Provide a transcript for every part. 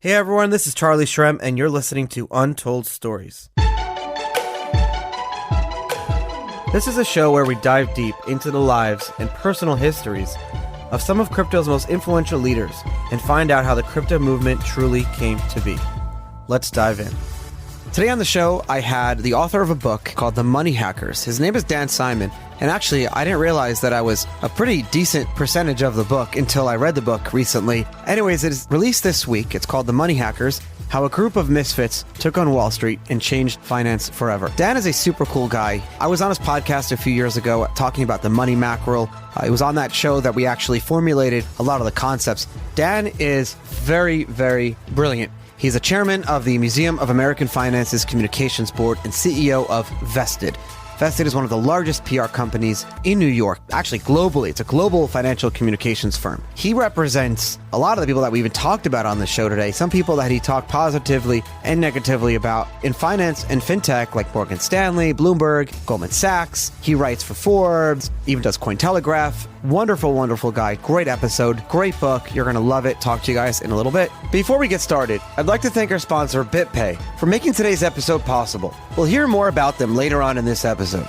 Hey everyone, this is Charlie Shrem, and you're listening to Untold Stories. This is a show where we dive deep into the lives and personal histories of some of crypto's most influential leaders and find out how the crypto movement truly came to be. Let's dive in. Today on the show, I had the author of a book called The Money Hackers. His name is Dan Simon, and actually, I didn't realize that I was a pretty decent percentage of the book until I read the book recently. Anyways, it is released this week. It's called The Money Hackers: How a Group of Misfits Took on Wall Street and Changed Finance Forever. Dan is a super cool guy. I was on his podcast a few years ago talking about the money mackerel. It was on that show that we actually formulated a lot of the concepts. Dan is very, very brilliant. He's a chairman of the Museum of American Finance's Communications Board and CEO of Vested. Vested is one of the largest PR companies in New York, actually globally. It's a global financial communications firm. He represents a lot of the people that we even talked about on the show today, some people that he talked positively and negatively about in finance and fintech, like Morgan Stanley, Bloomberg, Goldman Sachs. He writes for Forbes, even does Cointelegraph. Wonderful, wonderful guy. Great episode, great book. You're going to love it. Talk to you guys in a little bit. Before we get started, I'd like to thank our sponsor, BitPay, for making today's episode possible. We'll hear more about them later on in this episode.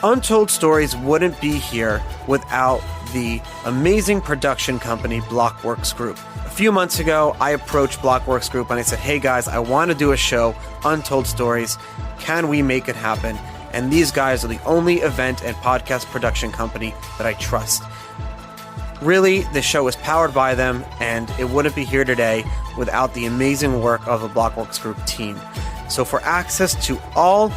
Untold Stories wouldn't be here without the amazing production company Blockworks Group. A few months ago, I approached Blockworks Group and I said, hey guys, I want to do a show, Untold Stories. Can we make it happen? And these guys are the only event and podcast production company that I trust. Really, the show is powered by them, and it wouldn't be here today without the amazing work of the Blockworks Group team. So for access to all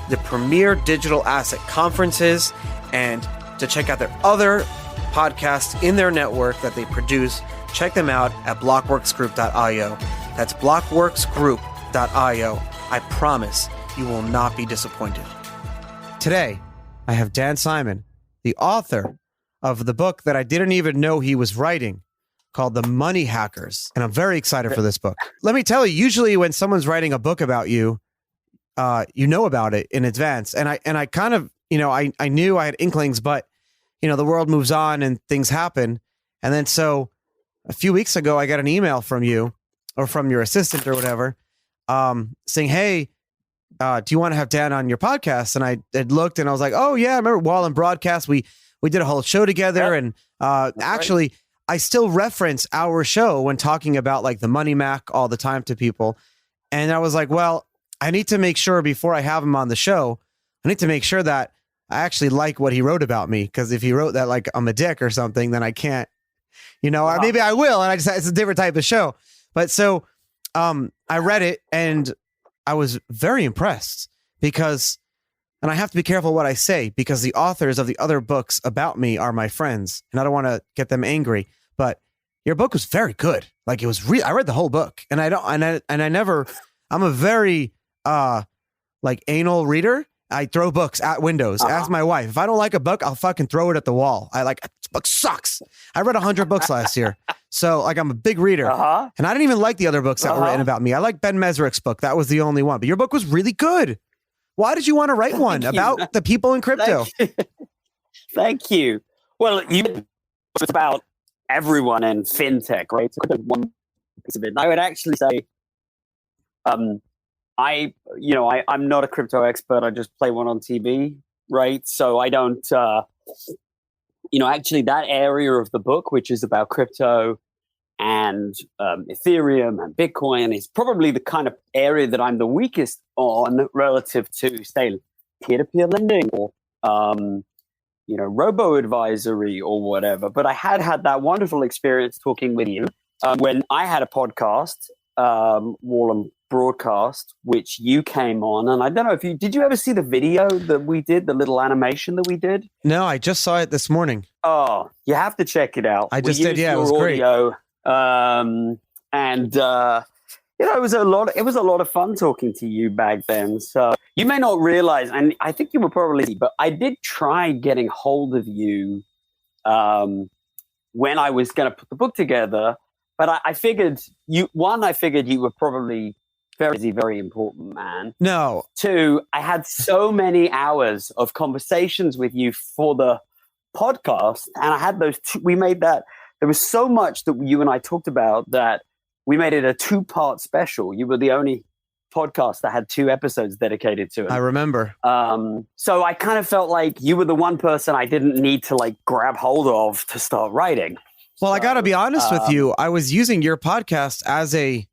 the premier digital asset conferences and to check out their other podcasts in their network that they produce, check them out at blockworksgroup.io. That's blockworksgroup.io. I promise you will not be disappointed. Today, I have Dan Simon, the author of the book that I didn't even know he was writing, called The Money Hackers. And I'm very excited for this book. Let me tell you, usually when someone's writing a book about you, you know about it in advance. And I kind of, I knew I had inklings, but, the world moves on and things happen. And then so a few weeks ago, I got an email from you or from your assistant or whatever, saying, hey, do you want to have Dan on your podcast? And I had looked and I was like, oh yeah, I remember Wall and Broadcast. We did a whole show together. Yep. And actually, right. I still reference our show when talking about like the Money Mac all the time to people. And I was like, well, I need to make sure before I have him on the show, I need to make sure that I actually like what he wrote about me. Because if he wrote that like I'm a dick or something, then I can't, or maybe I will. And it's a different type of show. But so I read it and I was very impressed because, and I have to be careful what I say because the authors of the other books about me are my friends and I don't want to get them angry, but your book was very good. Like it was I read the whole book and I'm a very like anal reader. I throw books at windows. Ask my wife. If I don't like a book, I'll fucking throw it at the wall. This book sucks. I read 100 books last year. So like I'm a big reader and I didn't even like the other books that were written about me. I like Ben Mesrick's book. That was the only one, but your book was really good. Why did you want to write one about the people in crypto? Thank you. Well, it's about everyone in fintech, right? So one piece of it. I would actually say, I'm not a crypto expert. I just play one on TV, right? So I don't, actually that area of the book, which is about crypto and Ethereum and Bitcoin, is probably the kind of area that I'm the weakest on relative to, say, peer-to-peer lending or, robo-advisory or whatever. But I had that wonderful experience talking with you when I had a podcast, Wall and Broadcast, which you came on. And I don't know did you ever see the video that we did, the little animation that we did? No, I just saw it this morning. Oh, you have to check it out. I just did. Yeah, it was audio, great. It was a lot of fun talking to you back then. So you may not realize, and I think you were probably, but I did try getting hold of you when I was going to put the book together. But I figured you were probably very busy, very important man. No. 2, I had so many hours of conversations with you for the podcast, and I had those we made that. There was so much that you and I talked about that we made it a 2-part special. You were the only podcast that had 2 episodes dedicated to it. I remember. So I kind of felt like you were the one person I didn't need to like grab hold of to start writing. Well, I got to be honest with you. I was using your podcast as a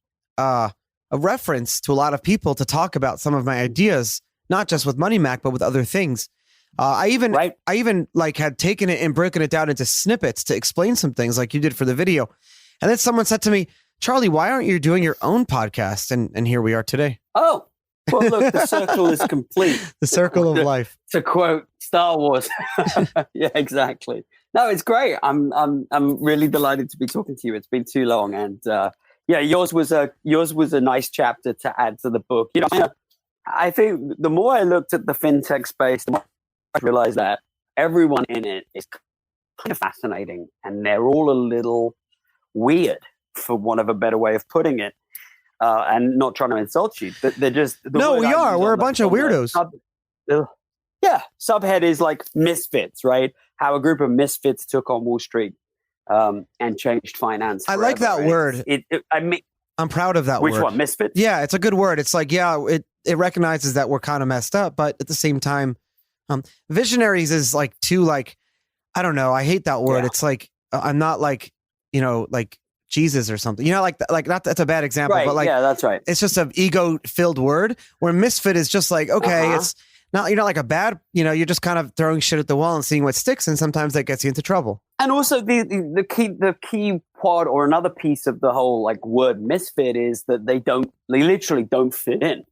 reference to a lot of people to talk about some of my ideas, not just with Money Mac, but with other things. I even like had taken it and broken it down into snippets to explain some things like you did for the video. And then someone said to me, Charlie, why aren't you doing your own podcast? And here we are today. Oh, well, look, the circle is complete. The circle of life. To quote Star Wars. Yeah, exactly. No, it's great. I'm really delighted to be talking to you. It's been too long, and yeah, yours was a nice chapter to add to the book. You know, I think the more I looked at the fintech space, the more I realized that everyone in it is kind of fascinating, and they're all a little weird, for want of a better way of putting it. And not trying to insult you, but they're just no. We are. We're a bunch of weirdos. Yeah, subhead is like Misfits, right? How a group of misfits took on Wall Street and changed finance. I like that word. I mean, I'm proud of that word. Which one? Misfits? Yeah, it's a good word. It's like, yeah, it recognizes that we're kind of messed up, but at the same time, visionaries is like too like, I don't know. I hate that word. Yeah. It's like I'm not like, you know, like Jesus or something, you know, like not that's a bad example, right, but like, yeah, that's right. It's just an ego-filled word. Where misfit is just like, okay, it's not, you're not like a bad, you know, you're just kind of throwing shit at the wall and seeing what sticks, and sometimes that gets you into trouble. And also the key part or another piece of the whole like word misfit is that they literally don't fit in.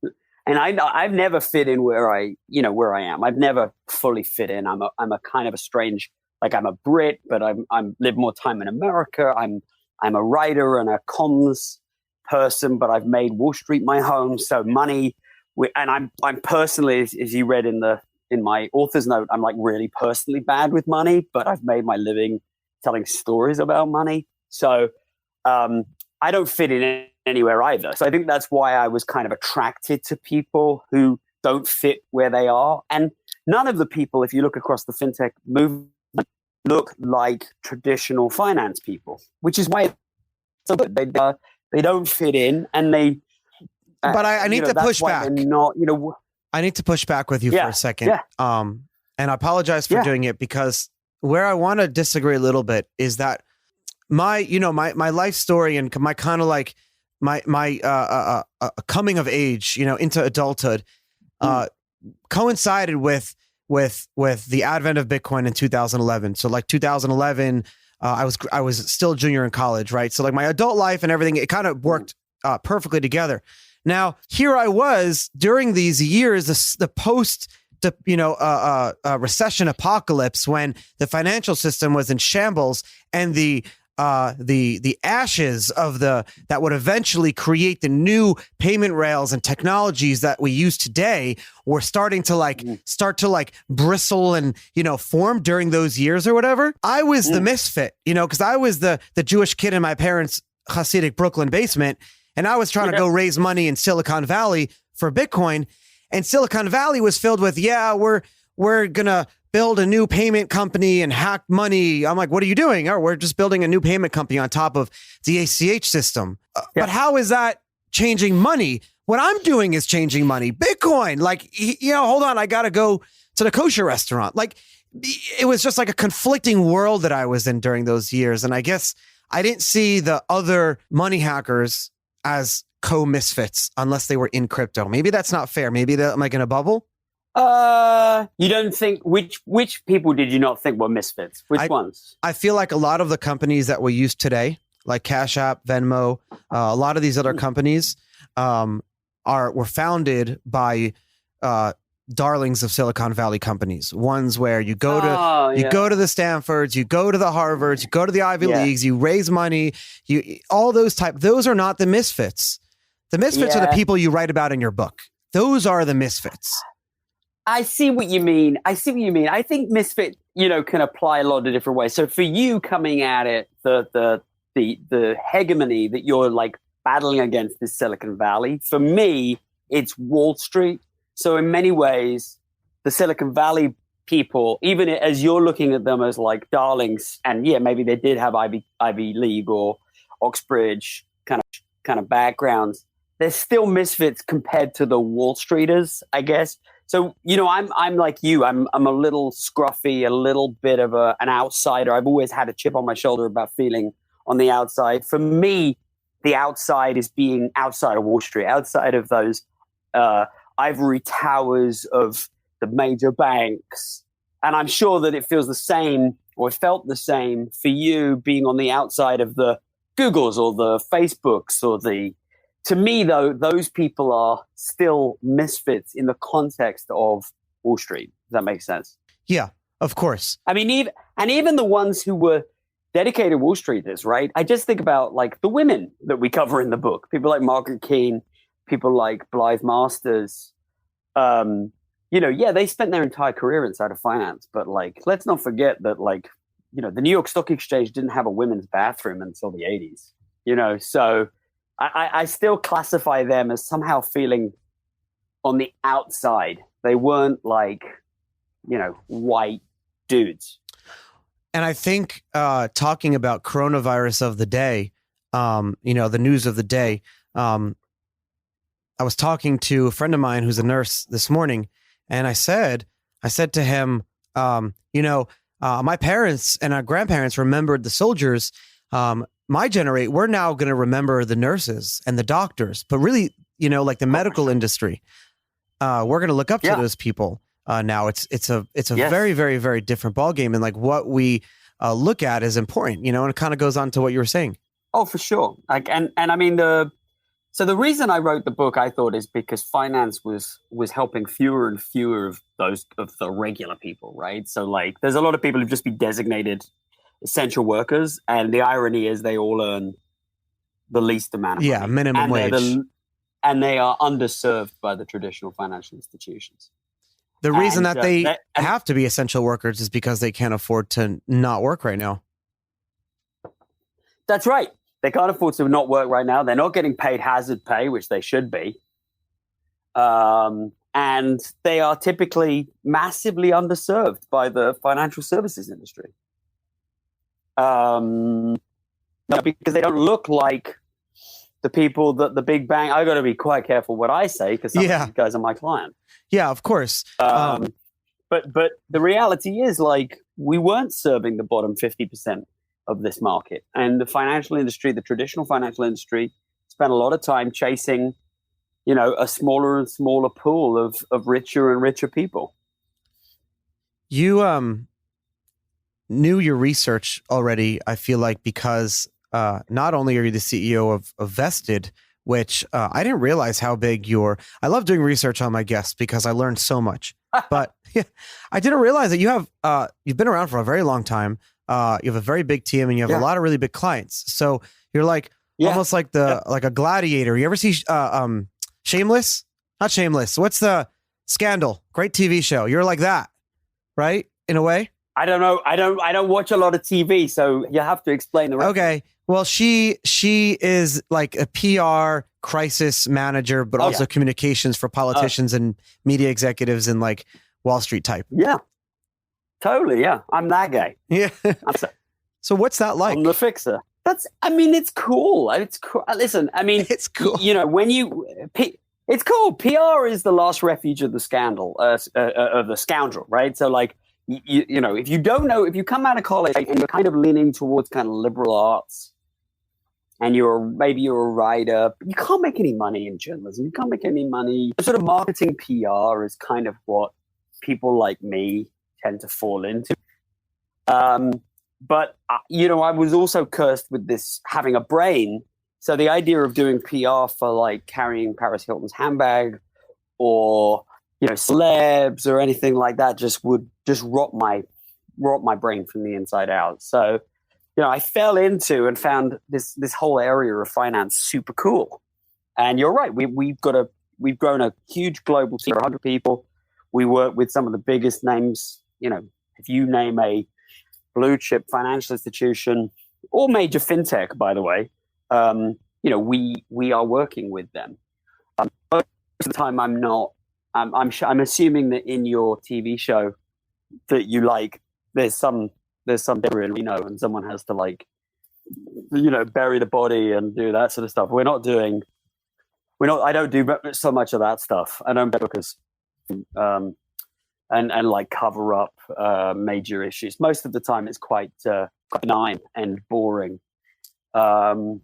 And I've never fit in where I am. I've never fully fit in. I'm a kind of a strange, like I'm a Brit, but I'm live more time in America. I'm a writer and a comms person, but I've made Wall Street my home. So money, and I'm personally, as you read in my author's note, I'm like really personally bad with money, but I've made my living telling stories about money. So I don't fit in anywhere either. So I think that's why I was kind of attracted to people who don't fit where they are. And none of the people, if you look across the fintech movement, look like traditional finance people, which is why it's so good. They don't fit in, and they. But I need to push back. Not, you know. I need to push back with you for a second. Yeah. And I apologize for doing it, because where I want to disagree a little bit is that my life story and my kind of like my coming of age, you know, into adulthood, coincided with the advent of Bitcoin in 2011. So like 2011, I was still a junior in college, right? So like my adult life and everything, it kind of worked perfectly together. Now here I was during these years, the post recession apocalypse, when the financial system was in shambles, and the ashes of that would eventually create the new payment rails and technologies that we use today were starting to start to bristle and, you know, form during those years or whatever. I was the misfit, you know, because I was the Jewish kid in my parents' Hasidic Brooklyn basement, and I was trying to go raise money in Silicon Valley for Bitcoin, and Silicon Valley was filled with, we're gonna build a new payment company and hack money. I'm like, what are you doing? Oh, we're just building a new payment company on top of the ACH system. But how is that changing money? What I'm doing is changing money. Bitcoin, hold on, I got to go to the kosher restaurant. Like, it was just like a conflicting world that I was in during those years. And I guess I didn't see the other money hackers as co-misfits unless they were in crypto. Maybe that's not fair. Maybe I'm like in a bubble. You don't think which people did you not think were misfits? Which ones? I feel like a lot of the companies that we use today, like Cash App, Venmo, a lot of these other companies, were founded by darlings of Silicon Valley companies. Ones where you go to the Stanfords, you go to the Harvards, you go to the Ivy Leagues, you raise money, those are not the misfits. The misfits are the people you write about in your book. Those are the misfits. I see what you mean. I think misfit, can apply a lot of different ways. So for you coming at it, the hegemony that you're like battling against is Silicon Valley. For me, it's Wall Street. So in many ways, the Silicon Valley people, even as you're looking at them as like darlings, and maybe they did have Ivy League or Oxbridge kind of kind of backgrounds, they're still misfits compared to the Wall Streeters, I guess. So, I'm like you. I'm a little scruffy, a little bit of an outsider. I've always had a chip on my shoulder about feeling on the outside. For me, the outside is being outside of Wall Street, outside of those ivory towers of the major banks. And I'm sure that it feels the same, or felt the same for you being on the outside of the Googles or the Facebooks or to me, though, those people are still misfits in the context of Wall Street. Does that make sense? Yeah, of course. I mean, even the ones who were dedicated Wall Streeters, right? I just think about like the women that we cover in the book, people like Margaret Keane, people like Blythe Masters. They spent their entire career inside of finance, but like, let's not forget that the New York Stock Exchange didn't have a women's bathroom until the 80s, so I still classify them as somehow feeling on the outside. They weren't like, white dudes. And I think talking about coronavirus of the day, the news of the day, I was talking to a friend of mine who's a nurse this morning, and I said to him, my parents and our grandparents remembered the soldiers. My generation, we're now going to remember the nurses and the doctors, but really, like the medical industry, we're going to look up to those people. Now it's a yes. Very, very, very different ballgame, and like what we look at is important, and it kind of goes on to what you were saying. Oh, for sure. And I mean, the reason I wrote the book, I thought, is because finance was helping fewer and fewer of the regular people, right? So like, there's a lot of people who've just been designated essential workers, and the irony is they all earn the least amount of money. Minimum wage. And they are underserved by the traditional financial institutions. The reason that they have to be essential workers is because they can't afford to not work right now. That's right. They can't afford to not work right now. They're not getting paid hazard pay, which they should be. And they are typically massively underserved by the financial services industry. Because they don't look like the people that the big bank. I got to be quite careful what I say because some of these guys are my client. Yeah, of course. But the reality is, like, we weren't serving the bottom 50% of this market, and the financial industry, the traditional financial industry, spent a lot of time chasing, a smaller and smaller pool of richer and richer people. You knew your research already, I feel like, because not only are you the CEO of Vested, which I didn't realize how big I love doing research on my guests because I learned so much, but I didn't realize that you've been around for a very long time. You have a very big team and you have a lot of really big clients. So you're like almost like like a gladiator. You ever see Shameless? Not Shameless. What's the Scandal? Great TV show. You're like that, right? In a way. I don't know. I don't watch a lot of TV, so you have to explain the rest. Okay. Well, she is like a PR crisis manager, but also communications for politicians and media executives and like Wall Street type. Yeah. Totally, yeah. I'm that guy. Yeah. So what's that like? I'm the fixer. It's cool. It's cool. Listen, it's cool. It's cool. PR is the last refuge of the scandal, of the scoundrel, right? So like, if you don't know, if you come out of college and you're kind of leaning towards kind of liberal arts and maybe you're a writer, but you can't make any money in journalism. You can't make any money. Sort of marketing PR is kind of what people like me tend to fall into. But I was also cursed with this having a brain. So the idea of doing PR for like carrying Paris Hilton's handbag or, celebs or anything like that would rot my brain from the inside out. So, I fell into and found this whole area of finance super cool. And you're right. We've grown a huge global team of 100 people. We work with some of the biggest names. If you name a blue chip financial institution or major fintech, by the way, we are working with them. Most of the time, I'm not. I'm assuming that in your TV show that you like, there's some theory, and someone has to like bury the body and do that sort of stuff. I don't do so much of that stuff. I don't because and like cover up major issues. Most of the time it's quite benign and boring. You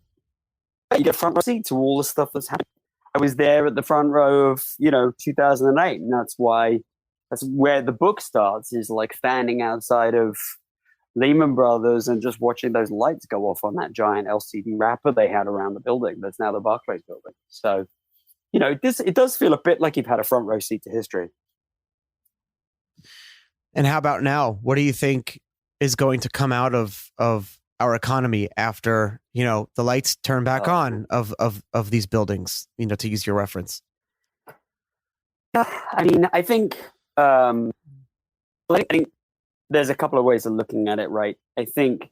get front row seat to all the stuff that's happening. I was there at the front row of 2008, and that's where the book starts, is like standing outside of Lehman Brothers and just watching those lights go off on that giant LCD wrapper they had around the building that's now the Barclays building. So, it does feel a bit like you've had a front row seat to history. And how about now? What do you think is going to come out of our economy after, the lights turn back on of these buildings, to use your reference? I mean, I think there's a couple of ways of looking at it, right? I think,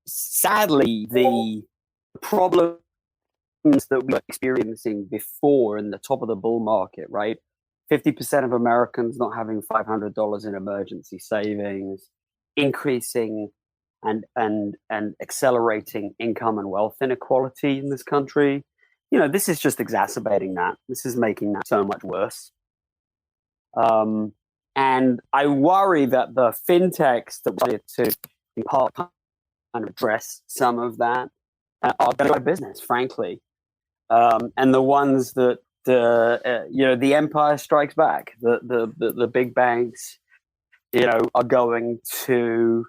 sadly, the problems that we were experiencing before in the top of the bull market, right? 50% of Americans not having $500 in emergency savings, increasing and accelerating income and wealth inequality in this country. This is just exacerbating that. This is making that so much worse. And I worry that the fintechs that wanted to, in part, kind of address some of that are going to go out of business, frankly. And the ones that, the empire strikes back, the big banks, are going to,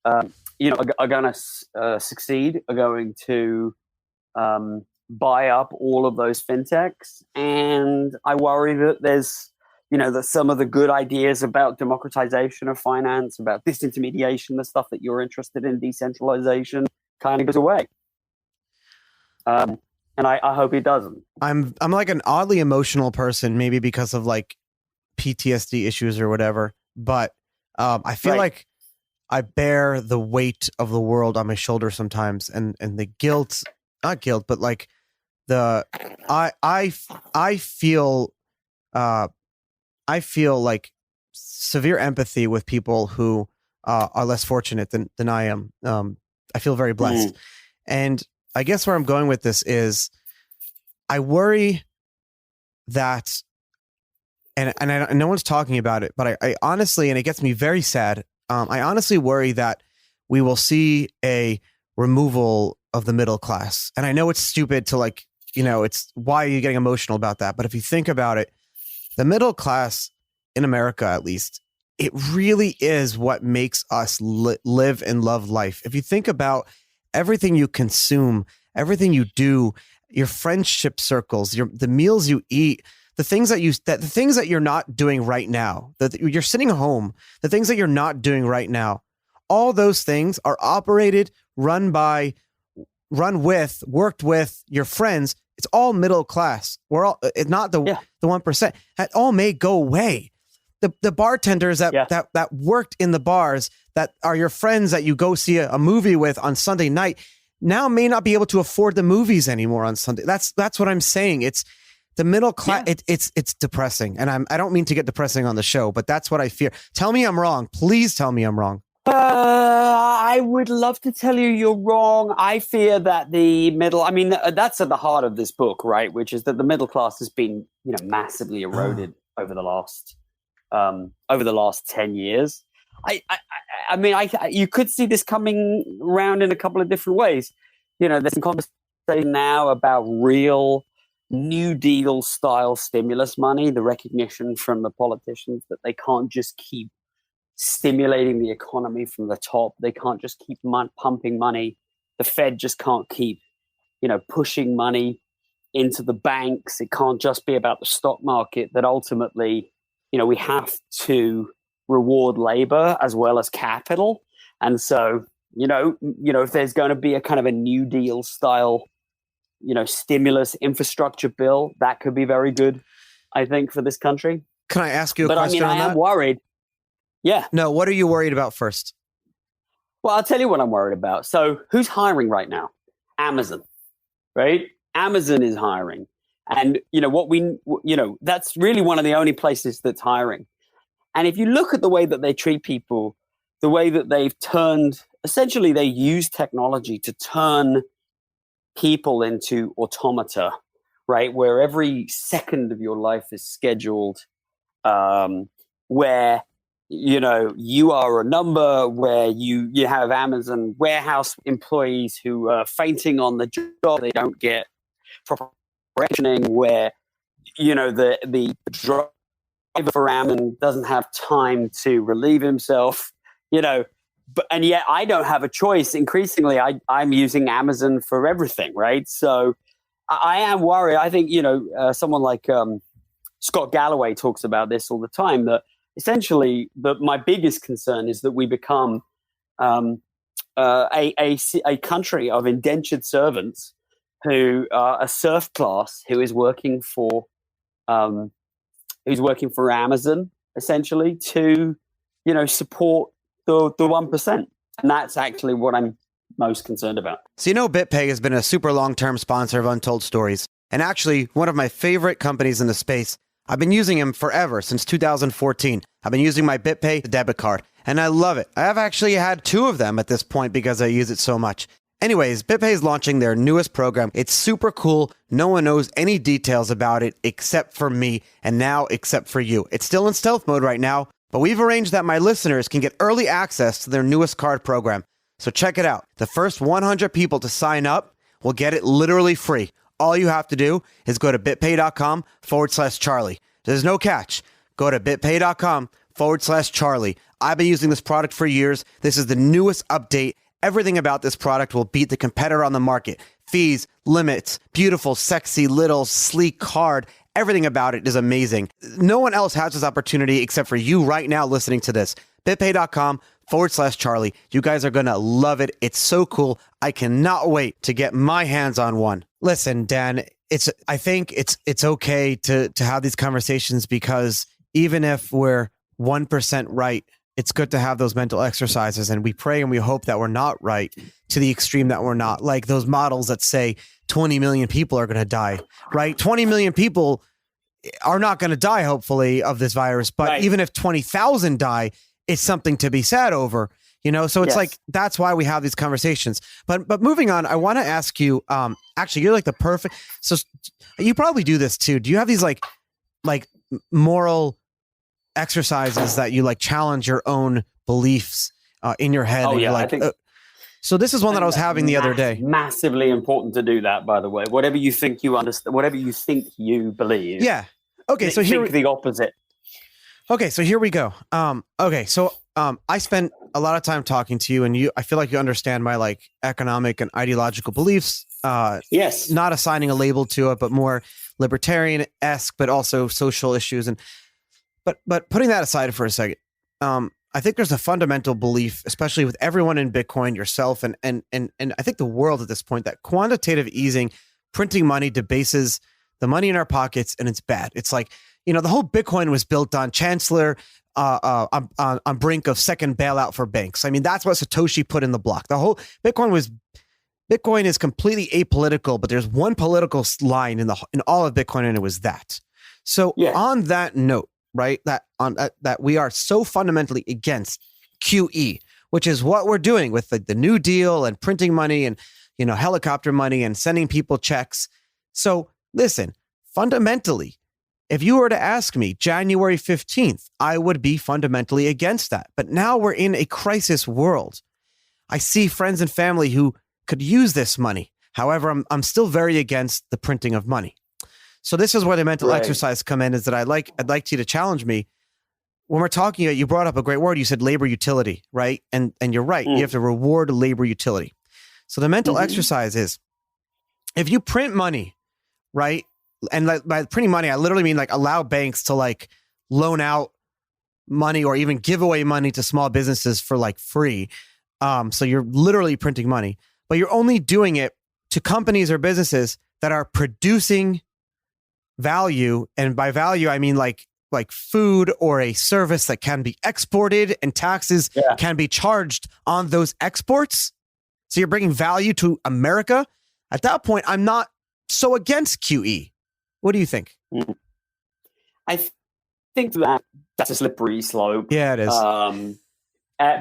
are going to succeed, are going to buy up all of those fintechs. And I worry that there's, that some of the good ideas about democratization of finance, about disintermediation, the stuff that you're interested in, decentralization, kind of goes away. And I hope it doesn't. I'm like an oddly emotional person, maybe because of like PTSD issues or whatever. But I feel like I bear the weight of the world on my shoulder sometimes, and the guilt, not guilt, but like I feel like severe empathy with people who are less fortunate than I am. I feel very blessed. And I guess where I'm going with this is I worry that, and no one's talking about it, but I honestly, and it gets me very sad, I honestly worry that we will see a removal of the middle class. And I know it's stupid to like, it's why are you getting emotional about that? But if you think about it, the middle class in America, at least, it really is what makes us live and love life. If you think about everything you consume, everything you do, your friendship circles, the meals you eat, the things that you're not doing right now, that you're sitting home, the things that you're not doing right now, all those things are operated, worked with your friends. It's all middle class. We're all not the 1%. That all may go away. The bartenders that worked in the bars, that are your friends that you go see a movie with on Sunday night, now may not be able to afford the movies anymore on Sunday. That's what I'm saying. It's the middle class. Yeah. It's depressing, and I don't mean to get depressing on the show, but that's what I fear. Tell me I'm wrong. Please tell me I'm wrong. I would love to tell you you're wrong. I fear that the middle, I mean, that's at the heart of this book, right? Which is that the middle class has been, massively eroded over the last 10 years. I mean, you could see this coming around in a couple of different ways. There's some conversation now about real New Deal style stimulus money, the recognition from the politicians that they can't just keep stimulating the economy from the top. They can't just keep pumping money. The Fed just can't keep, pushing money into the banks. It can't just be about the stock market. That ultimately, we have to reward labor as well as capital. And so, if there's going to be a kind of a New Deal style, stimulus infrastructure bill, that could be very good, I think, for this country. Can I ask you a question on that? I am worried. Yeah. No, what are you worried about first? Well, I'll tell you what I'm worried about. So who's hiring right now? Amazon, right? Amazon is hiring. And, that's really one of the only places that's hiring. And if you look at the way that they treat people the way that they've turned, essentially they use technology to turn people into automata, right? Where every second of your life is scheduled, where you are a number, where you have Amazon warehouse employees who are fainting on the job, they don't get proper rationing, where the driver for Amazon doesn't have time to relieve himself, and yet I don't have a choice. Increasingly, I'm using Amazon for everything, right? So I am worried. I think someone like Scott Galloway talks about this all the time, that essentially my biggest concern is that we become a country of indentured servants who are a serf class who is working for Amazon, essentially, to support the 1%, and that's actually what I'm most concerned about. So BitPay has been a super long-term sponsor of Untold Stories, and actually one of my favorite companies in the space. I've been using them forever, since 2014. I've been using my BitPay debit card, and I love it. I have actually had 2 of them at this point because I use it so much. Anyways, BitPay is launching their newest program. It's super cool. No one knows any details about it except for me, and now except for you. It's still in stealth mode right now, but we've arranged that my listeners can get early access to their newest card program. So check it out. The first 100 people to sign up will get it literally free. All you have to do is go to bitpay.com/Charlie. There's no catch. Go to bitpay.com/Charlie. I've been using this product for years. This is the newest update. Everything about this product will beat the competitor on the market. Fees, limits, beautiful, sexy, little, sleek card. Everything about it is amazing. No one else has this opportunity except for you right now listening to this. bitpay.com/Charlie. You guys are going to love it. It's so cool. I cannot wait to get my hands on one. Listen, Dan, I think it's okay to have these conversations, because even if we're 1% right, it's good to have those mental exercises, and we pray and we hope that we're not right to the extreme that we're not. Like those models that say 20 million people are going to die, right? 20 million people are not going to die, hopefully, of this virus. But right. Even if 20,000 die, it's something to be sad over, So it's like, that's why we have these conversations. But moving on, I want to ask you, actually, you're like the perfect. So you probably do this too. Do you have these like moral exercises that you like challenge your own beliefs in your head? Oh, and yeah. You're like, so this is one that I was having the other day. Massively important to do that, by the way. Whatever you think you understand, whatever you think you believe. Yeah. Okay. So think the opposite. Okay. So here we go. Okay. So I spent a lot of time talking to you, and I feel like you understand my like economic and ideological beliefs. Yes. Not assigning a label to it, but more libertarian-esque, but also social issues. But putting that aside for a second, I think there's a fundamental belief, especially with everyone in Bitcoin, yourself, and I think the world at this point, that quantitative easing, printing money, debases the money in our pockets, and it's bad. It's like, the whole Bitcoin was built on Chancellor on brink of second bailout for banks. I mean, that's what Satoshi put in the block. The whole Bitcoin is completely apolitical, but there's one political line in all of Bitcoin, and it was that. So on that note, right, that we are so fundamentally against QE, which is what we're doing with the New Deal and printing money and helicopter money and sending people checks. So listen, fundamentally, if you were to ask me January 15th, I would be fundamentally against that. But now we're in a crisis world. I see friends and family who could use this money. However, I'm still very against the printing of money. So this is where the mental exercise come in, is that I'd like you to challenge me. When we're talking, you brought up a great word. You said labor utility, right? And you're right. You have to reward labor utility. So the mental exercise is, if you print money, right? And by printing money, I literally mean like allow banks to like loan out money or even give away money to small businesses for like free. So you're literally printing money, but you're only doing it to companies or businesses that are producing value. And by value, I mean like food or a service that can be exported, and taxes can be charged on those exports. So you're bringing value to America. At that point, I'm not so against QE. What do you think? I think that's a slippery slope. Yeah, it is.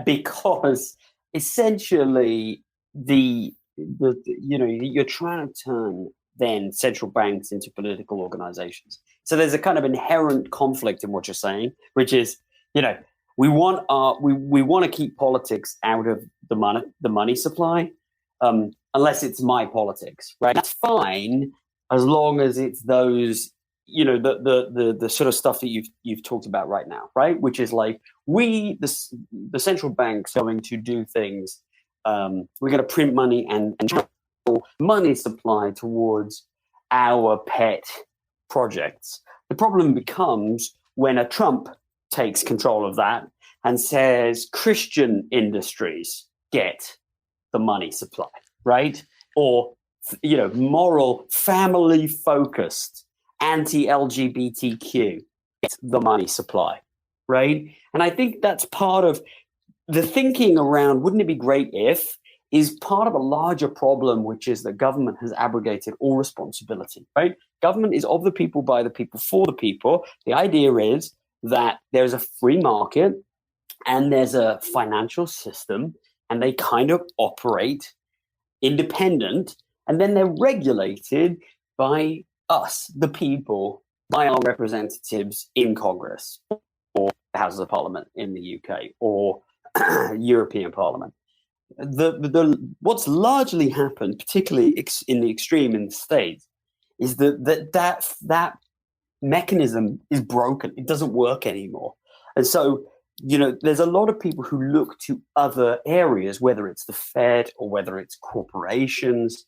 because essentially you're trying to turn then central banks into political organizations. So there's a kind of inherent conflict in what you're saying, which is, we want to keep politics out of the money supply, unless it's my politics, right? That's fine as long as it's those, the sort of stuff that you've talked about right now, right? Which is like the central bank's going to do things. We're going to print money and money supply towards our pet projects. The problem becomes when a Trump takes control of that and says Christian industries get the money supply, right? Or, moral, family-focused, anti-LGBTQ gets the money supply, right? And I think that's part of the thinking around, wouldn't it be great if, is part of a larger problem, which is that government has abrogated all responsibility, right? Government is of the people, by the people, for the people. The idea is that there's a free market and there's a financial system, and they kind of operate independent, and then they're regulated by us, the people, by our representatives in Congress or the Houses of Parliament in the UK or European Parliament. What's largely happened, particularly in the extreme in the States, is that mechanism is broken. It doesn't work anymore. And so, there's a lot of people who look to other areas, whether it's the Fed or whether it's corporations,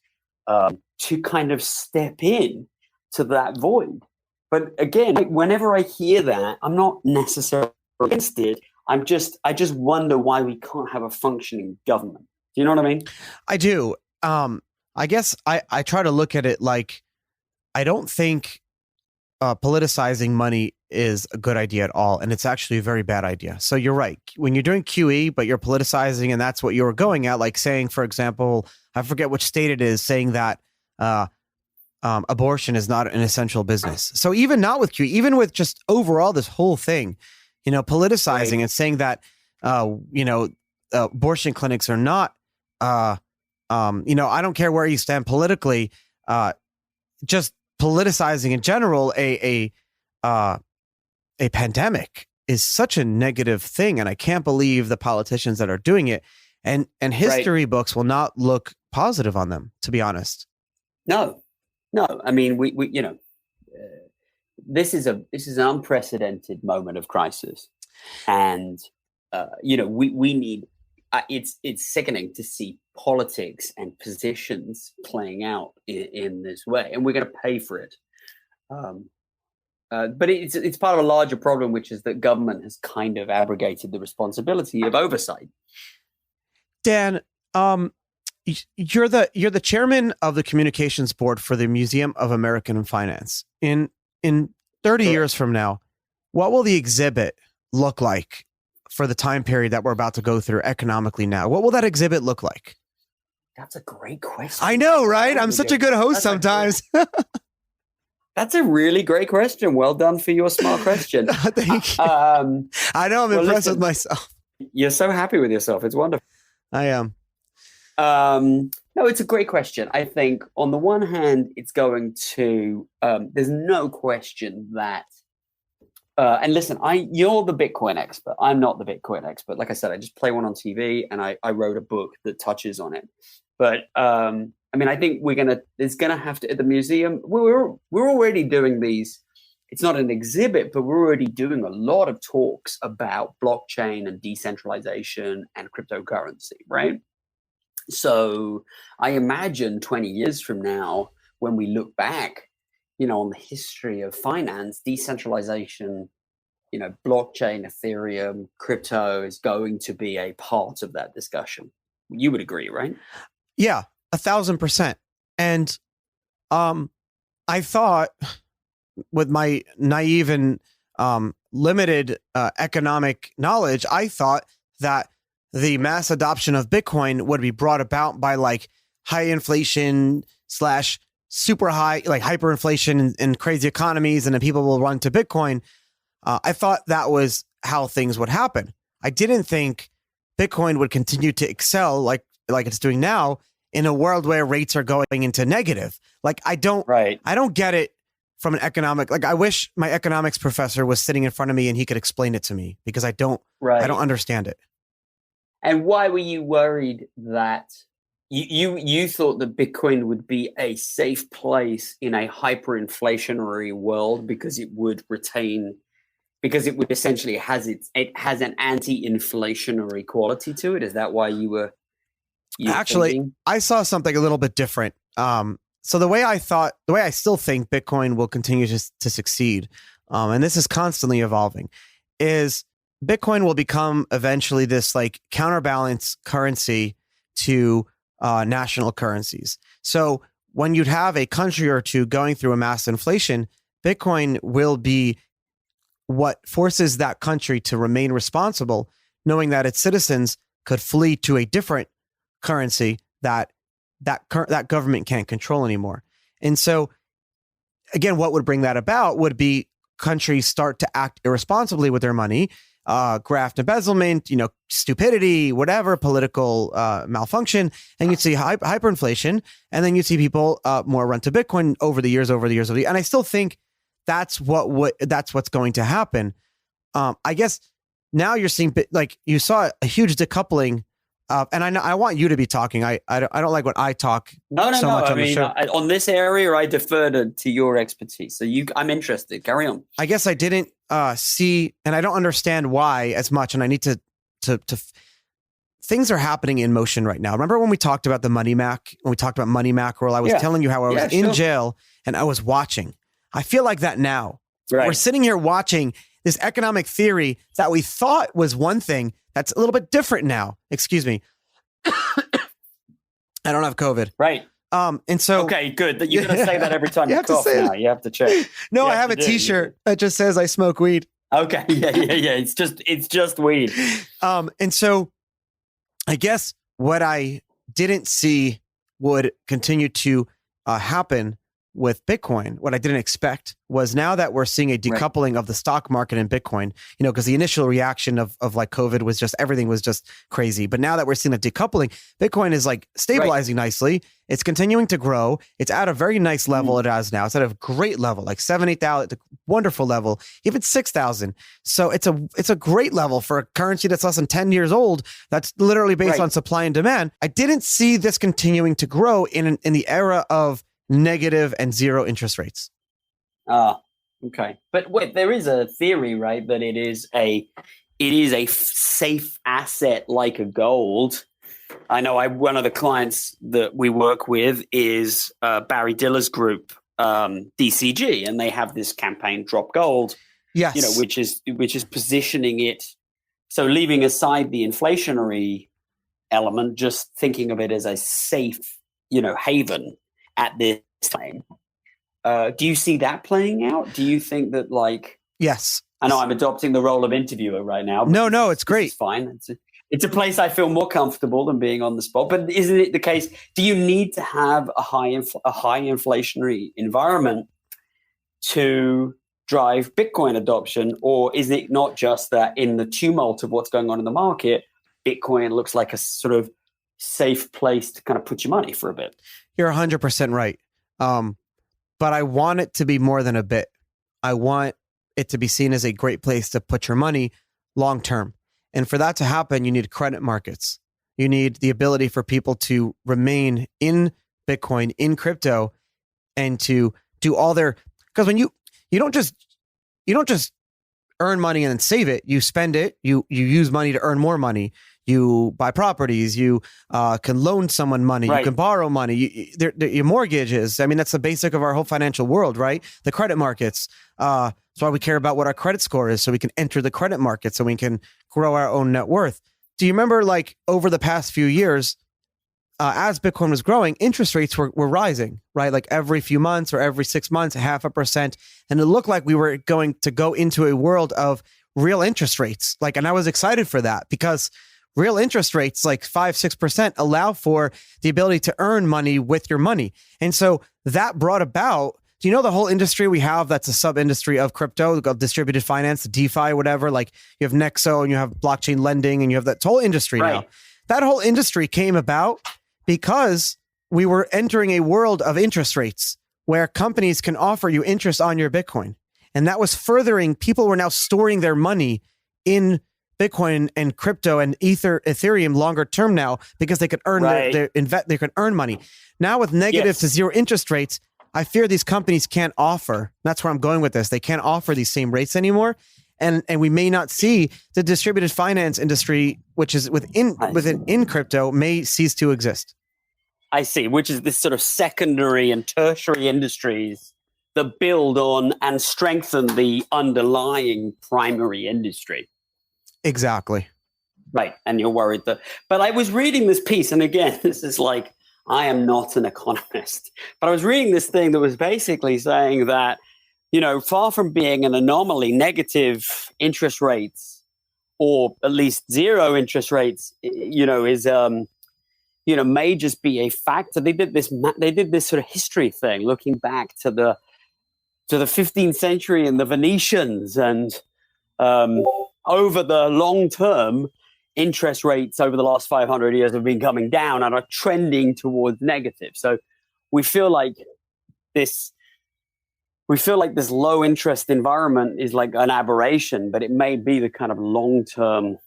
to kind of step in to that void. But again, whenever I hear that, I'm not necessarily against it. I just wonder why we can't have a functioning government. Do you know what I mean? I do. I guess I try to look at it like, I don't think politicizing money is a good idea at all. And it's actually a very bad idea. So you're right. When you're doing QE, but you're politicizing, and that's what you were going at, like saying, for example, I forget which state it is, saying that abortion is not an essential business. So even not with QE, even with just overall this whole thing, politicizing and saying that, abortion clinics are not, I don't care where you stand politically, just politicizing in general, a pandemic is such a negative thing. And I can't believe the politicians that are doing it, and history books will not look positive on them, to be honest. No. I mean, this is an unprecedented moment of crisis, and we need. It's sickening to see politics and positions playing out in this way, and we're going to pay for it. But it's part of a larger problem, which is that government has kind of abrogated the responsibility of oversight. Dan, you're the chairman of the communications board for the Museum of American Finance. In 30 years from now, what will the exhibit look like for the time period that we're about to go through economically now? What will that exhibit look like? That's a great question. I know, right? I'm such a good host sometimes. That's a really great question. Well done for your smart question. Thank you. I know, I'm impressed with myself. You're so happy with yourself. It's wonderful. I am. No, it's a great question. I think on the one hand, it's going to, there's no question that, and listen, you're the Bitcoin expert. I'm not the Bitcoin expert. Like I said, I just play one on TV, and I wrote a book that touches on it. But I mean, I think there's gonna have to, at the museum, we're already doing these. It's not an exhibit, but we're already doing a lot of talks about blockchain and decentralization and cryptocurrency, right? So I imagine 20 years from now, when we look back, on the history of finance, decentralization, blockchain, Ethereum, crypto is going to be a part of that discussion. You would agree, right? Yeah, 1,000%. And I thought, with my naive and limited economic knowledge, I thought that the mass adoption of Bitcoin would be brought about by like high inflation / super high, like hyperinflation and crazy economies, and then people will run to Bitcoin. I thought that was how things would happen. I didn't think Bitcoin would continue to excel like it's doing now in a world where rates are going into negative. Like I don't get it from an economic, like I wish my economics professor was sitting in front of me and he could explain it to me, because I don't understand it. And why were you worried that you thought that Bitcoin would be a safe place in a hyperinflationary world because it would essentially it has an anti-inflationary quality to it? Is that why you were actually thinking? I saw something a little bit different. So the way I still think Bitcoin will continue to succeed, and this is constantly evolving, is Bitcoin will become eventually this like counterbalance currency to national currencies. So when you'd have a country or two going through a mass inflation, Bitcoin will be what forces that country to remain responsible, knowing that its citizens could flee to a different currency that government can't control anymore. And so, again, what would bring that about would be countries start to act irresponsibly with their money, graft embezzlement, stupidity, whatever, political malfunction, and you'd see hyperinflation, and then you'd see people more run to Bitcoin over the years. And I still think that's what's going to happen. I guess now you're seeing, like, you saw a huge decoupling. And I want you to be talking. I don't like when I talk. No. I mean, on this area, I defer to your expertise. So I'm interested. Carry on. I guess I didn't see, and I don't understand why as much. And I need to things are happening in motion right now. Remember when we talked about the Money Mac? When we talked about Money Mackerel, I was telling you how I was in jail and I was watching. I feel like that now. Right. We're sitting here watching this economic theory that we thought was one thing that's a little bit different now. Excuse me. I don't have COVID. Right. And so. Okay, good. You're going to say that every time you cough now. You have to check. No, I have a t-shirt that just says I smoke weed. Okay. Yeah. It's just weed. And so I guess what I didn't see would continue to happen with Bitcoin, what I didn't expect was, now that we're seeing a decoupling of the stock market and Bitcoin, because the initial reaction of like COVID was just, everything was just crazy. But now that we're seeing a decoupling, Bitcoin is like stabilizing nicely. It's continuing to grow. It's at a very nice level. It has now. It's at a great level, like 8,000, wonderful level, even 6,000. So it's a great level for a currency that's less than 10 years old. That's literally based on supply and demand. I didn't see this continuing to grow in the era of negative and zero interest rates. Okay. But wait, there is a theory, right, that it is a safe asset like a gold. I know one of the clients that we work with is Barry Diller's group, DCG, and they have this campaign, Drop Gold. Yes. Which is positioning it. So leaving aside the inflationary element, just thinking of it as a safe, haven at this time. Do you see that playing out? Do you think that, like... Yes. I know I'm adopting the role of interviewer right now. No, it's great. It's fine. It's a place I feel more comfortable than being on the spot. But isn't it the case? Do you need to have a high inflationary environment to drive Bitcoin adoption? Or is it not just that in the tumult of what's going on in the market, Bitcoin looks like a sort of safe place to kind of put your money for a bit? You're 100% right. But I want it to be more than a bit. I want it to be seen as a great place to put your money long term. And for that to happen, you need credit markets. You need the ability for people to remain in Bitcoin, in crypto, and to do all their, because when you don't just earn money and then save it, you spend it, you use money to earn more money. You buy properties, you can loan someone money, you can borrow money, your mortgages. I mean, that's the basic of our whole financial world, right? The credit markets. That's why we care about what our credit score is, so we can enter the credit market, so we can grow our own net worth. Do you remember, like, over the past few years, as Bitcoin was growing, interest rates were rising, right? Like every few months or every 6 months, 0.5%. And it looked like we were going to go into a world of real interest rates. Like, and I was excited for that, because real interest rates, like 5-6%, allow for the ability to earn money with your money. And so that brought about Do you know the whole industry we have that's a sub-industry of crypto, called distributed finance, DeFi, whatever? Like you have Nexo and you have blockchain lending and you have that whole industry now. That whole industry came about because we were entering a world of interest rates where companies can offer you interest on your Bitcoin. And that was furthering, people were now storing their money in Bitcoin and crypto and Ethereum longer term now because they could earn they could earn money. Now with negative to zero interest rates, I fear these companies can't offer. That's where I'm going with this. They can't offer these same rates anymore. And we may not see the distributed finance industry, which is within crypto, may cease to exist. I see, which is this sort of secondary and tertiary industries that build on and strengthen the underlying primary industry. Exactly. Right. And you're worried that, but I was reading this piece, and again, this is like, I am not an economist, but I was reading this thing that was basically saying that, far from being an anomaly, negative interest rates, or at least zero interest rates, is, may just be a factor. They did this sort of history thing, looking back to the 15th century and the Venetians, and over the long term, interest rates over the last 500 years have been coming down and are trending towards negative. So we feel like this low interest environment is like an aberration, but it may be the kind of long term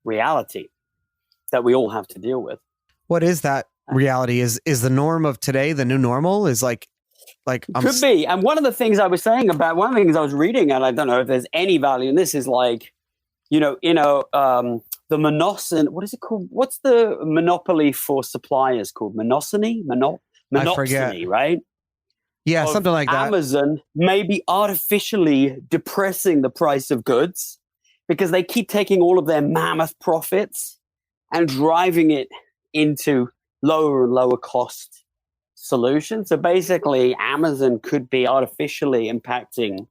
reality that we all have to deal with. What is that reality? Is the norm of today the new normal? Is like could be. And one of the things I was reading, and I don't know if there's any value in this, is like, the monopsony. What is it called? What's the monopoly for suppliers called? Monopsony, I forget. Right? Yeah, something like that. Amazon may be artificially depressing the price of goods because they keep taking all of their mammoth profits and driving it into lower and lower cost solutions. So basically, Amazon could be artificially impacting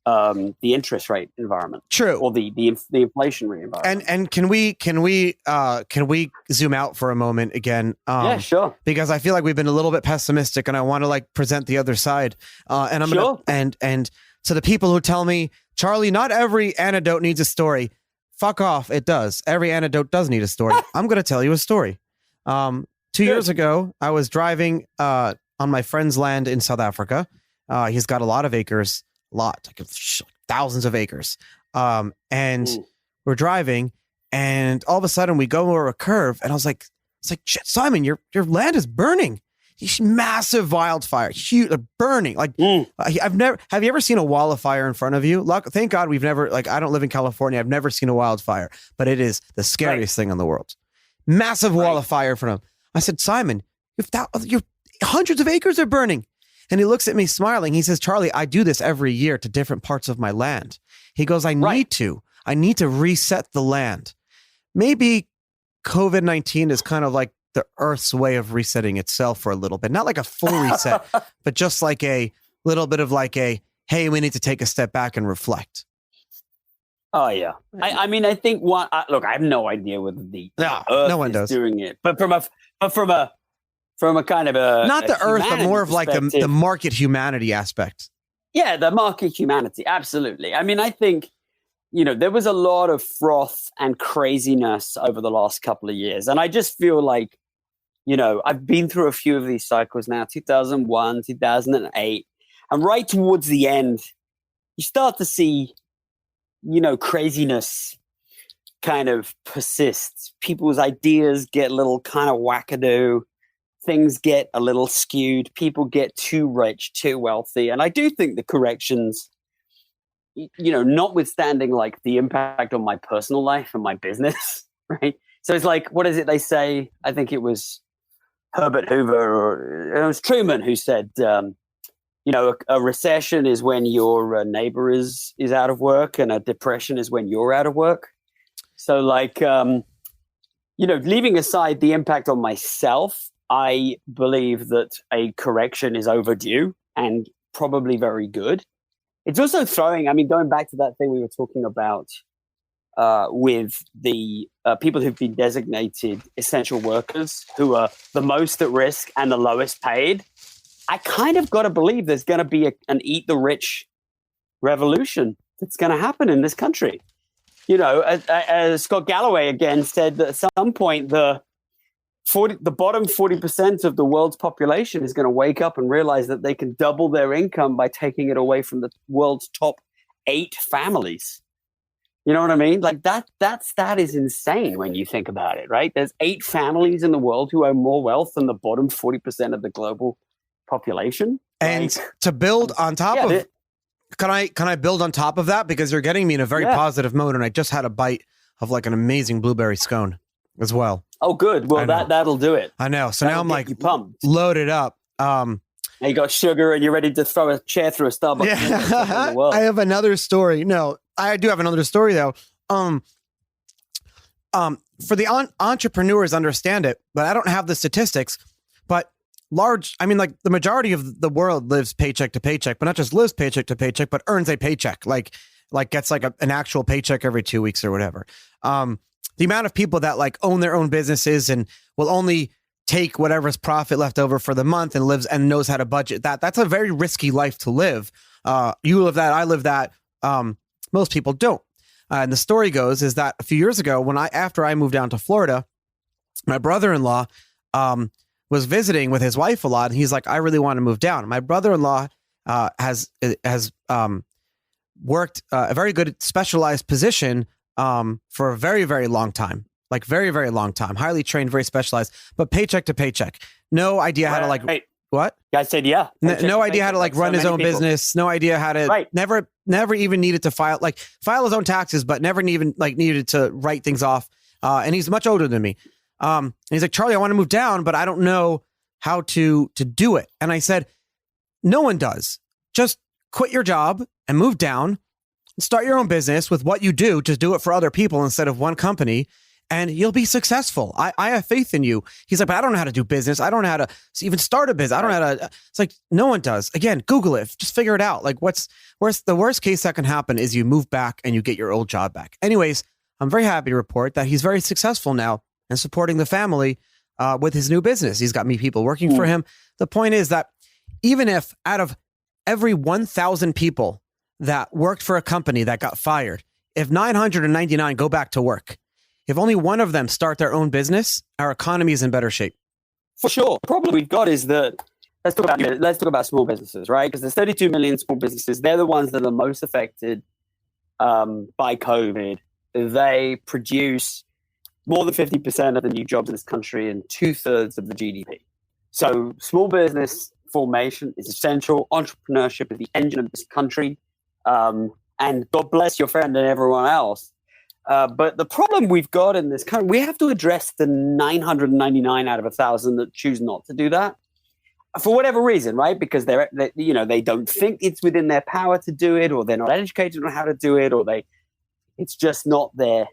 the interest rate environment. True. Or the inflationary environment. And can we zoom out for a moment again? Yeah, sure. Because I feel like we've been a little bit pessimistic, and I want to present the other side. And I'm and to the people who tell me, Charlie, not every anecdote needs a story. Fuck off. It does. Every anecdote does need a story. I'm going to tell you a story. 2 years ago, I was driving on my friend's land in South Africa. He's got a lot of acres. Thousands of acres. And we're driving, and all of a sudden we go over a curve, and I was like, shit, Simon, your land is burning. Massive wildfire, huge, burning. Have you ever seen a wall of fire in front of you? Thank God we've never, I don't live in California. I've never seen a wildfire, but it is the scariest thing in the world. Massive wall of fire in front of him. I said, Simon, your hundreds of acres are burning. And he looks at me smiling. He says, Charlie, I do this every year to different parts of my land. He goes, I need to reset the land. Maybe COVID-19 is kind of like the Earth's way of resetting itself for a little bit. Not like a full reset, but just like a little bit of hey, we need to take a step back and reflect. Oh, yeah. I mean, I think look, I have no idea whether the Earth no one is does. doing it. But from a kind of a not the Earth, but more of the market humanity aspect. Yeah, the market humanity, absolutely. I mean, I think there was a lot of froth and craziness over the last couple of years, and I just feel like I've been through a few of these cycles now, 2001, 2008, and right towards the end, you start to see craziness kind of persists. People's ideas get a little kind of wackadoo. Things get a little skewed. People get too rich, too wealthy. And I do think the corrections, notwithstanding the impact on my personal life and my business, right? So it's what is it they say? I think it was Herbert Hoover, or it was Truman who said, a recession is when your neighbor is out of work, and a depression is when you're out of work. So leaving aside the impact on myself, I believe that a correction is overdue and probably very good. It's also going back to that thing we were talking about with the people who've been designated essential workers, who are the most at risk and the lowest paid. I kind of got to believe there's going to be an eat the rich revolution that's going to happen in this country. You know, as Scott Galloway again said that at some point the bottom 40% of the world's population is going to wake up and realize that they can double their income by taking it away from the world's top 8 families. You know what I mean? Like that is insane when you think about it, right? There's 8 families in the world who own more wealth than the bottom 40% of the global population. And to build on top of, can I build on top of that? Because you're getting me in a very positive mode, and I just had a bite of like an amazing blueberry scone as well. Oh, good. Well, that'll do it. I know. So that'll now I'm like pumped. Loaded up. And you got sugar, and you're ready to throw a chair through a Starbucks. Yeah. I have another story. No, I do have another story though. For the entrepreneurs understand it, but I don't have the statistics. But the majority of the world lives paycheck to paycheck, but not just lives paycheck to paycheck, but earns a paycheck, like gets like an actual paycheck every 2 weeks or whatever. The amount of people that like own their own businesses and will only take whatever's profit left over for the month and lives and knows how to budget that's a very risky life to live. You live that, I live that. Most people don't. And the story goes is that a few years ago, after I moved down to Florida, my brother-in-law was visiting with his wife a lot, and he's like, I really want to move down. My brother-in-law has worked a very good specialized position for a very, very long time, like very, very long time, highly trained, very specialized, but paycheck to paycheck. No idea how to like, what? I said, yeah. No idea how to like run his own business. No idea how to, never even needed to file his own taxes, but never even needed to write things off. And he's much older than me. And he's like, Charlie, I want to move down, but I don't know how to do it. And I said, no one does. Just quit your job and move down. Start your own business with what you do. Just do it for other people instead of one company, and you'll be successful. I have faith in you. He's like, but I don't know how to do business. I don't know how to even start a business. I don't know how to. It's like, no one does. Again, Google it. Just figure it out. Like, the worst case that can happen is you move back and you get your old job back. Anyways, I'm very happy to report that he's very successful now and supporting the family with his new business. He's got people working for him. The point is that even if out of every 1,000 people that worked for a company that got fired, if 999 go back to work, if only one of them start their own business, our economy is in better shape. For sure. The problem we've got is that let's talk about small businesses, right? Because there's 32 million small businesses. They're the ones that are most affected by COVID. They produce more than 50% of the new jobs in this country and 2/3 of the GDP. So small business formation is essential. Entrepreneurship is the engine of this country. And God bless your friend and everyone else. But the problem we've got in this country, we have to address the 999 out of 1,000 that choose not to do that for whatever reason, right? Because they don't think it's within their power to do it, or they're not educated on how to do it, or it's just not their,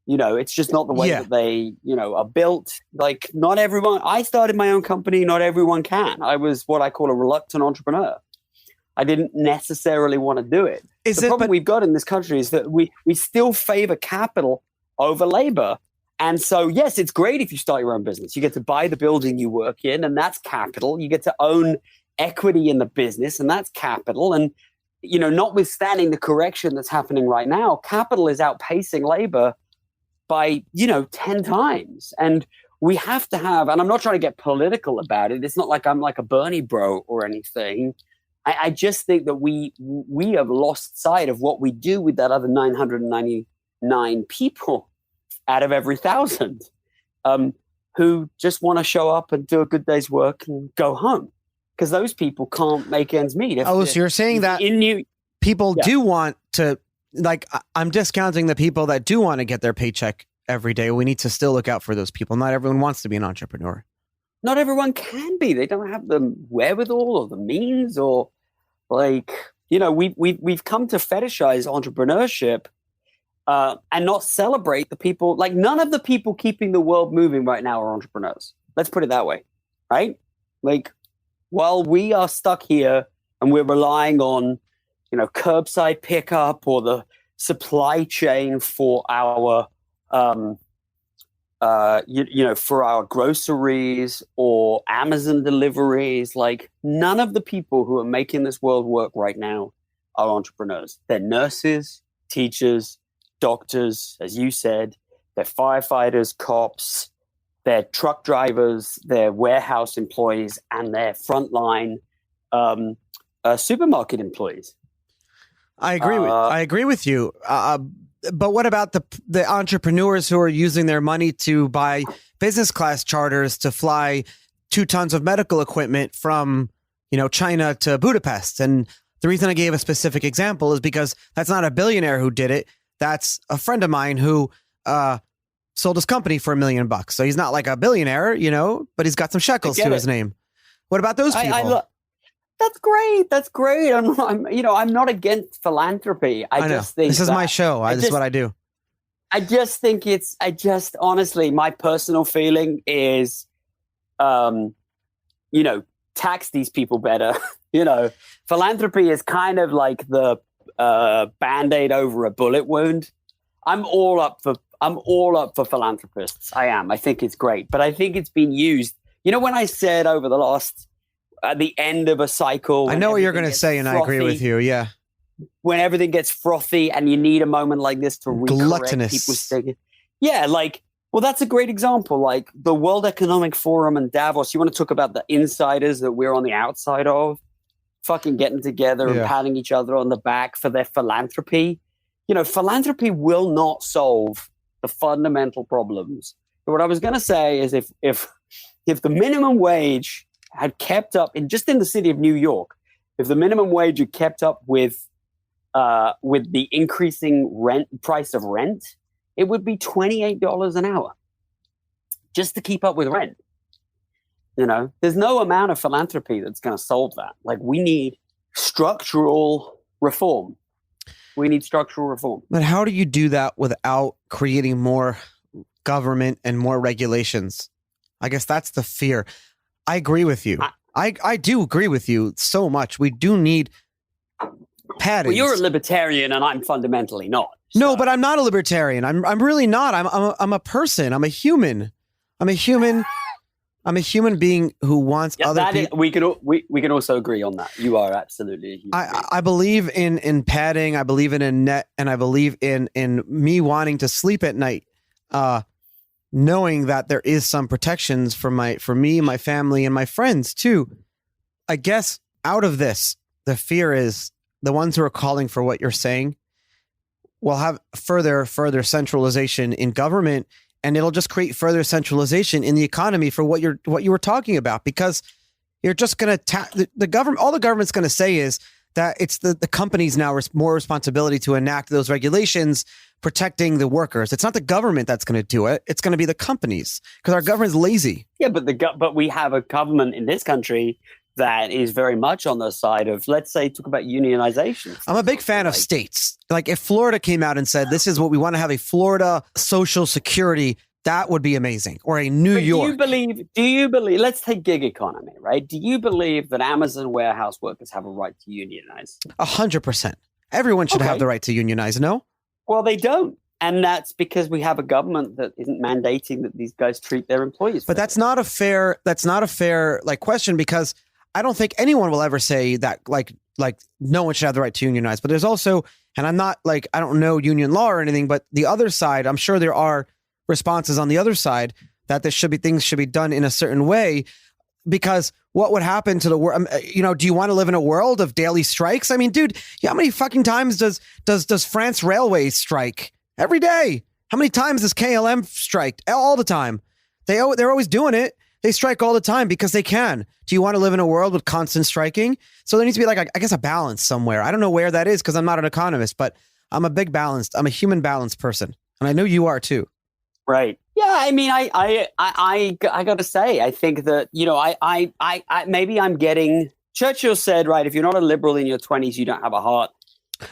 it's just not the way that they, are built. Like, not everyone. I started my own company. Not everyone can. I was what I call a reluctant entrepreneur. I didn't necessarily want to do it. The problem we've got in this country is that we still favor capital over labor. And so, yes, it's great if you start your own business. You get to buy the building you work in, and that's capital. You get to own equity in the business, and that's capital. And, notwithstanding the correction that's happening right now, capital is outpacing labor by, 10 times. And we have to have, and I'm not trying to get political about it. It's not like I'm like a Bernie bro or anything. I just think that we have lost sight of what we do with that other 999 people out of every 1,000 who just want to show up and do a good day's work and go home, because those people can't make ends meet. So you're saying that people do want to, I'm discounting the people that do want to get their paycheck every day. We need to still look out for those people. Not everyone wants to be an entrepreneur. Not everyone can be. They don't have the wherewithal or the means, or we've come to fetishize entrepreneurship and not celebrate the people. Like, none of the people keeping the world moving right now are entrepreneurs. Let's put it that way, right? Like, while we are stuck here and we're relying on, curbside pickup or the supply chain for our for our groceries or Amazon deliveries. Like, none of the people who are making this world work right now are entrepreneurs. They're nurses, teachers, doctors, as you said. They're firefighters, cops, they're truck drivers, they're warehouse employees, and they're frontline supermarket employees. I agree with you. But what about the entrepreneurs who are using their money to buy business class charters to fly 2 tons of medical equipment from, China to Budapest? And the reason I gave a specific example is because that's not a billionaire who did it. That's a friend of mine who sold his company for $1 million. So he's not like a billionaire, but he's got some shekels to his name. What about those people? That's great. That's great. I'm not against philanthropy. I just think this is my show. This is what I do. Honestly, my personal feeling is, tax these people better. Philanthropy is kind of like the Band-Aid over a bullet wound. I'm all up for philanthropists. I am. I think it's great, but I think it's been used. When I said over the last. At the end of a cycle. I know what you're going to say, and frothy, I agree with you, yeah. When everything gets frothy and you need a moment like this to recorrect people's thinking. Yeah, that's a great example. Like the World Economic Forum and Davos, you want to talk about the insiders that we're on the outside of, fucking getting together and patting each other on the back for their philanthropy. Philanthropy will not solve the fundamental problems. But what I was going to say is if the minimum wage had kept up in the city of New York, if the minimum wage had kept up with the increasing price of rent, it would be $28 an hour just to keep up with rent. There's no amount of philanthropy that's going to solve that. Like, we need structural reform. But how do you do that without creating more government and more regulations? I guess that's the fear. I agree with you. I do agree with you so much. We do need padding. Well, you're a libertarian, and I'm fundamentally not. So. No, but I'm not a libertarian. I'm really not. I'm a person. I'm a human. I'm a human being who wants other people. We can also agree on that. You are absolutely a human being. I believe in padding. I believe in a net, and I believe in me wanting to sleep at night. Knowing that there is some protections for me, my family, and my friends too. I guess out of this, the fear is the ones who are calling for what you're saying will have further centralization in government, and it'll just create further centralization in the economy for what you were talking about, because you're just going to the government. All the government's going to say is that it's the companies now more responsibility to enact those regulations protecting the workers. It's not the government that's going to do it. It's going to be the companies, because our government's lazy. Yeah, but we have a government in this country that is very much on the side of, let's say, talk about unionization. I'm a big fan of states. Like if Florida came out and said, this is what we want to have, a Florida Social Security, that would be amazing. Or a New York. Do you believe, let's take gig economy, right? Do you believe that Amazon warehouse workers have a right to unionize? 100%. Everyone should have the right to unionize, no? Well, they don't. And that's because we have a government that isn't mandating that these guys treat their employees. But that's not a fair question, because I don't think anyone will ever say that like no one should have the right to unionize. But there's also, and I'm not I don't know union law or anything, but the other side, I'm sure there are responses on the other side that things should be done in a certain way, because what would happen to the world? Do you want to live in a world of daily strikes? I mean, dude, how many fucking times does France Railways strike? Every day. How many times does KLM strike? All the time. They're always doing it. They strike all the time because they can. Do you want to live in a world with constant striking? So there needs to be I guess a balance somewhere. I don't know where that is because I'm not an economist, but I'm I'm a human balanced person. And I know you are too. Right. Yeah. I mean, I got to say, I think that, maybe I'm getting, Churchill said, right, if you're not a liberal in your 20s, you don't have a heart.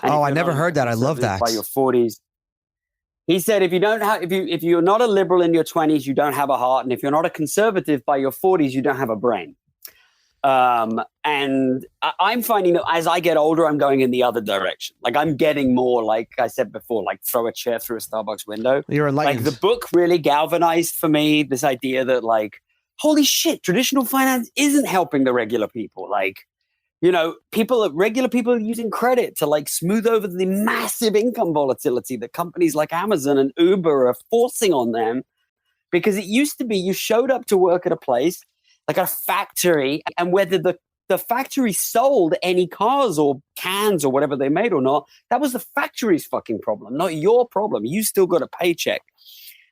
Oh, I never heard that. I love that. By your 40s. He said, if you're not a liberal in your 20s, you don't have a heart. And if you're not a conservative by your 40s, you don't have a brain. And I'm finding that as I get older, I'm going in the other direction. Like I'm getting more, like I said before, like throw a chair through a Starbucks window. You're enlightened. Like the book really galvanized for me this idea that like, holy shit, traditional finance isn't helping the regular people. Like, you know, regular people are using credit to like smooth over the massive income volatility that companies like Amazon and Uber are forcing on them. Because it used to be you showed up to work at a place like a factory, and whether the factory sold any cars or cans or whatever they made or not, that was the factory's fucking problem, not your problem. You still got a paycheck.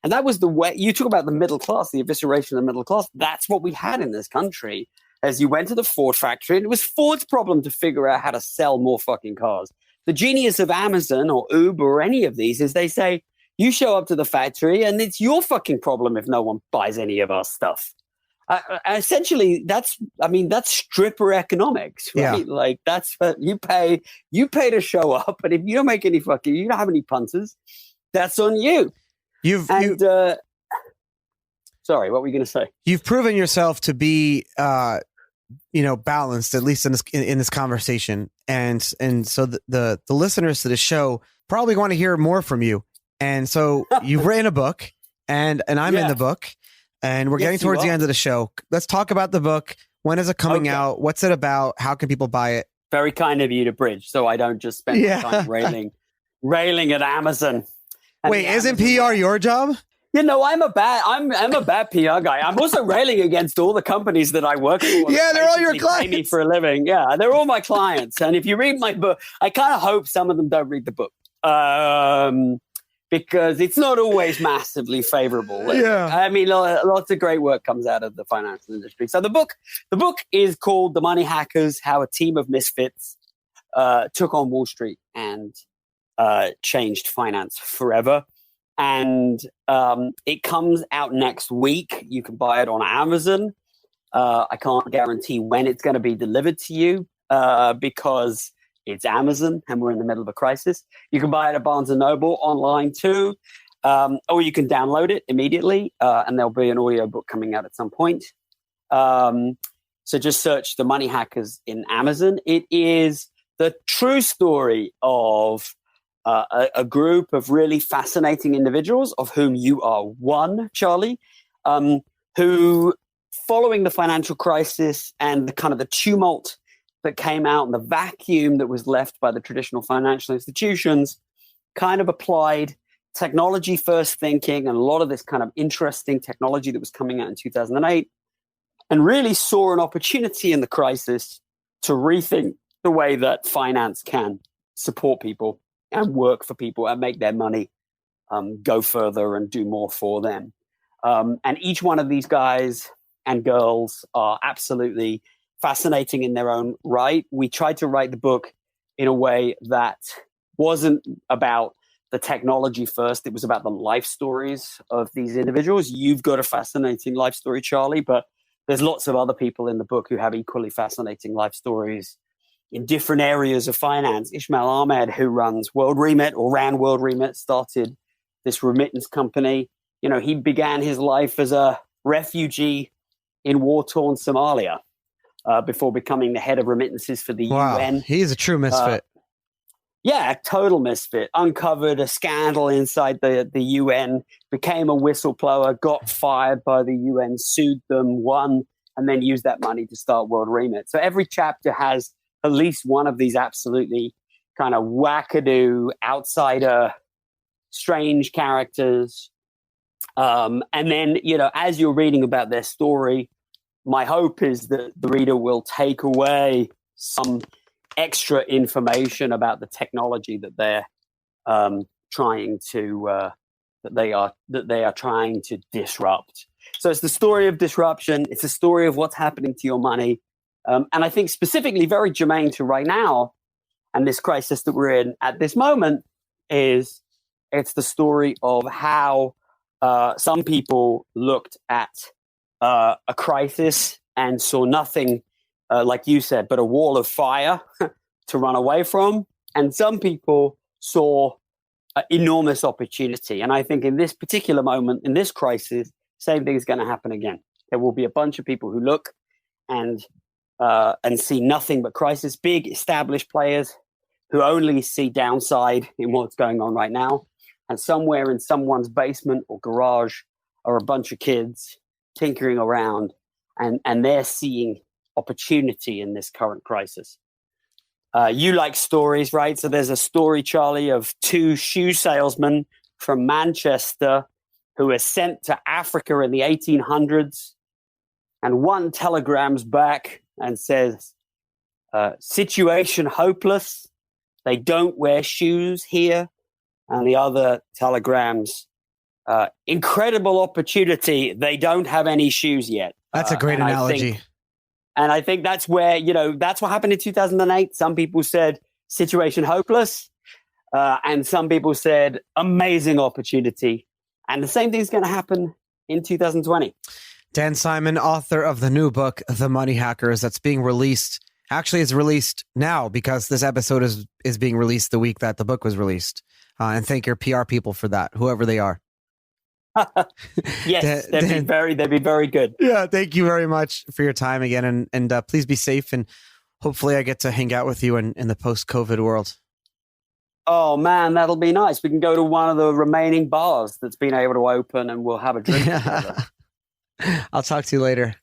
And that was the way you talk about the middle class, the evisceration of the middle class. That's what we had in this country. As you went to the Ford factory, and it was Ford's problem to figure out how to sell more fucking cars. The genius of Amazon or Uber or any of these is they say, you show up to the factory and it's your fucking problem if no one buys any of our stuff. Essentially, that's stripper economics, right? Yeah. Like that's what you pay to show up. But if you don't make any you don't have any punters, that's on you. Sorry, what were you going to say? You've proven yourself to be, balanced, at least in this conversation. And so the listeners to the show probably want to hear more from you. And so you've written a book and I'm in the book, and we're getting towards the end of the show. Let's talk about the book. When is it coming out? What's it about? How can people buy it? Very kind of you to bridge, so I don't just spend my time railing at Amazon. Wait, isn't PR your job? You know, I'm a bad PR guy. I'm also railing against all the companies that I work for. Yeah, they're all your clients. Pay me for a living. Yeah, they're all my clients. And if you read my book, I kind of hope some of them don't read the book. Because it's not always massively favorable. Yeah. I mean, lots of great work comes out of the financial industry. So the book is called The Money Hackers: How a Team of Misfits Took on Wall Street and Changed Finance Forever. And it comes out next week. You can buy it on Amazon. I can't guarantee when it's going to be delivered to you because it's Amazon and we're in the middle of a crisis. You can buy it at Barnes & Noble online too, or you can download it immediately, and there'll be an audiobook coming out at some point. So just search The Money Hackers in Amazon. It is the true story of a group of really fascinating individuals, of whom you are one, Charlie, who, following the financial crisis and the kind of the tumult that came out and the vacuum that was left by the traditional financial institutions, kind of applied technology first thinking and a lot of this kind of interesting technology that was coming out in 2008, and really saw an opportunity in the crisis to rethink the way that finance can support people and work for people and make their money go further and do more for them. And each one of these guys and girls are absolutely fascinating in their own right. We tried to write the book in a way that wasn't about the technology first. It was about the life stories of these individuals. You've got a fascinating life story, Charlie, but there's lots of other people in the book who have equally fascinating life stories in different areas of finance. Ishmael Ahmed, who runs World Remit or ran World Remit, started this remittance company. You know, he began his life as a refugee in war-torn Somalia before becoming the head of remittances for the UN. He's a true misfit. Yeah, total misfit. Uncovered a scandal inside the UN, became a whistleblower, got fired by the UN, sued them, won, and then used that money to start World Remit. So every chapter has at least one of these absolutely kind of wackadoo, outsider, strange characters. And then, you know, as you're reading about their story, my hope is that the reader will take away some extra information about the technology that they're trying to that they are trying to disrupt. So it's the story of disruption. It's a story of what's happening to your money, and I think specifically very germane to right now and this crisis that we're in at this moment is it's the story of how some people looked at a crisis and saw nothing, like you said, but a wall of fire to run away from. And some people saw enormous opportunity. And I think in this particular moment, in this crisis, same thing is going to happen again. There will be a bunch of people who look and and see nothing but crisis. Big established players who only see downside in what's going on right now. And somewhere in someone's basement or garage are a bunch of kids tinkering around, and they're seeing opportunity in this current crisis. You like stories, right? So there's a story, Charlie, of two shoe salesmen from Manchester who were sent to Africa in the 1800s. And one telegrams back and says, situation hopeless. They don't wear shoes here. And the other telegrams, incredible opportunity. They don't have any shoes yet. That's a great analogy. I think that's where, that's what happened in 2008. Some people said situation hopeless. And some people said amazing opportunity. And the same thing's going to happen in 2020. Dan Simon, author of the new book, The Money Hackers, that's being released. Actually, it's released now because this episode is being released the week that the book was released. And thank your PR people for that, whoever they are. Yes, they'd be very good. Yeah, thank you very much for your time again. And please be safe. And hopefully I get to hang out with you in the post-COVID world. Oh, man, that'll be nice. We can go to one of the remaining bars that's been able to open and we'll have a drink together. I'll talk to you later.